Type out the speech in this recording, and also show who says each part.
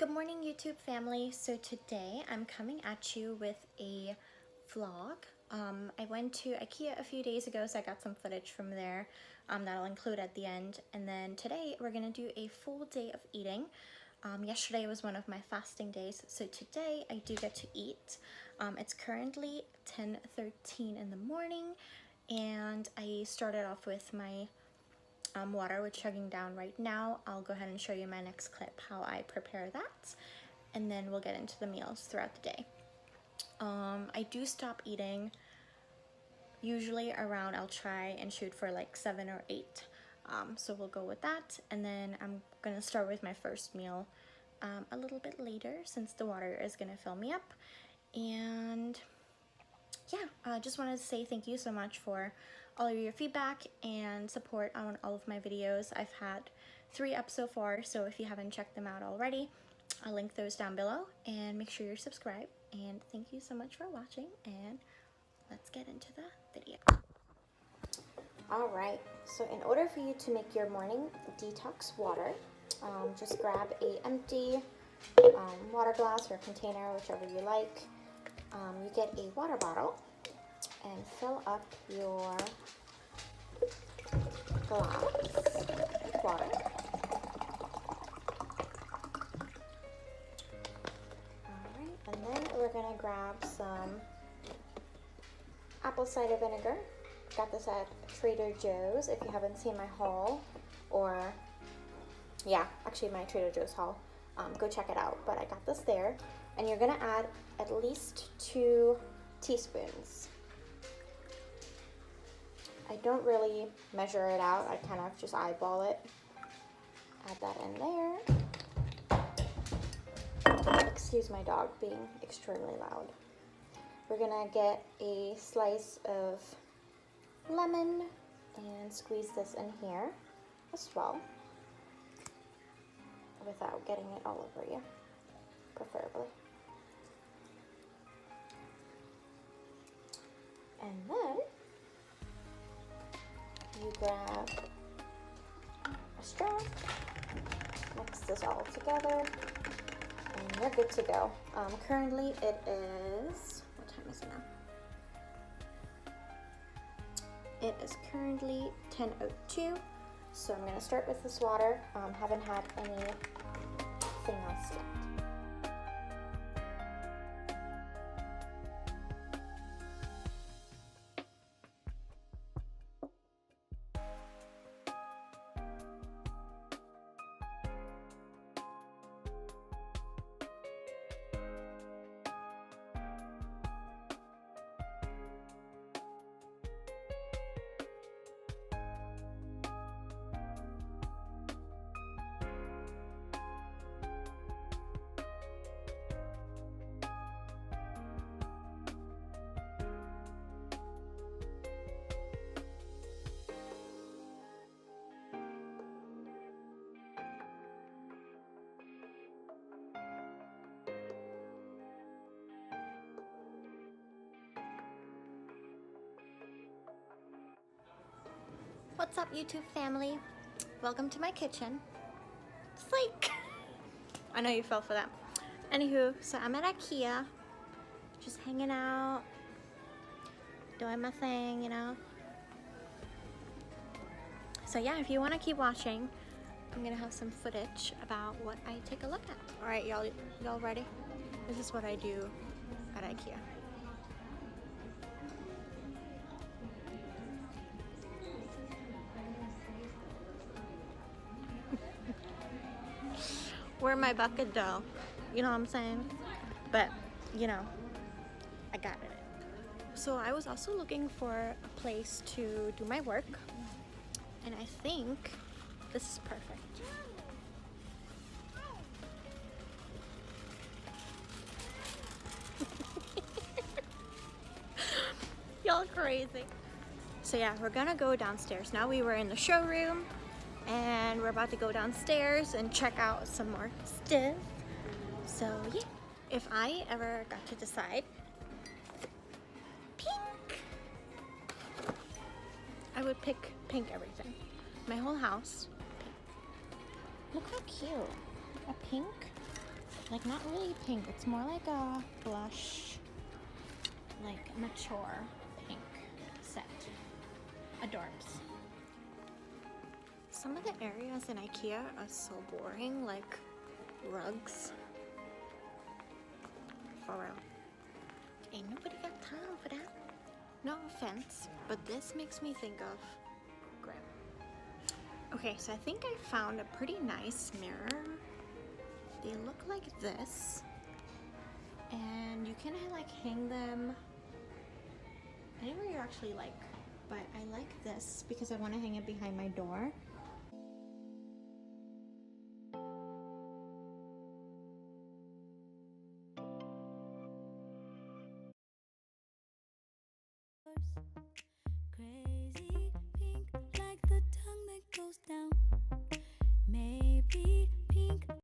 Speaker 1: Good morning, YouTube family. So today I'm coming at you with a vlog. I went to IKEA a few days ago, so I got some footage from there that I'll include at the end. And then today we're gonna do a full day of eating. Yesterday was one of my fasting days, so today I do get to eat. It's currently 10:13 in the morning, and I started off with my water, which chugging down right now. I'll go ahead and show you my next clip how I prepare that, and then we'll get into the meals throughout the day. I do stop eating usually around, I'll try and shoot for like 7 or 8, so we'll go with that. And then I'm gonna start with my first meal a little bit later, since the water is gonna fill me up. And yeah, I just wanted to say thank you so much for all of your feedback and support on all of my videos. I've had 3 up so far, so if you haven't checked them out already, I'll link those down below, and make sure you're subscribed. And thank you so much for watching, and let's get into the video. Alright, so in order for you to make your morning detox water, just grab a empty water glass or container, whichever you like. You get a water bottle and fill up your glass with water. Alright, and then we're gonna grab some apple cider vinegar. Got this at Trader Joe's. If you haven't seen my haul, or yeah, actually my Trader Joe's haul, go check it out. But I got this there, and you're gonna add at least 2 teaspoons. I don't really measure it out, I kind of just eyeball it. Add that in there. Excuse my dog being extremely loud. We're gonna get a slice of lemon and squeeze this in here as well, without getting it all over you, preferably. And then you grab a straw, mix this all together, and you're good to go. Currently it is, what time is it now? It is currently 10:02, so I'm gonna start with this water. Haven't had anything else yet. What's up, YouTube family? Welcome to my kitchen. It's like, I know you fell for that. Anywho, so I'm at IKEA, just hanging out, doing my thing, you know. So yeah, if you want to keep watching, I'm gonna have some footage about what I take a look at. All right, y'all ready? This is what I do at IKEA. Where my bucket though, you know what I'm saying? But you know, I got it. So I was also looking for a place to do my work, and I think this is perfect. Y'all crazy. So yeah, we're gonna go downstairs. Now we were in the showroom, and we're about to go downstairs and check out some more stuff. So yeah, if I ever got to decide, pink, I would pick pink everything. My whole house, pink. Look how cute, a pink Like not really pink, it's more like a blush, like mature pink set. Adorbs. Some of the areas in IKEA are so boring, like rugs. For real. Ain't nobody got time for that. No offense, but this makes me think of Graham. Okay, so I think I found a pretty nice mirror. They look like this. And you can like hang them. I don't know what you actually like, but I like this because I want to hang it behind my door.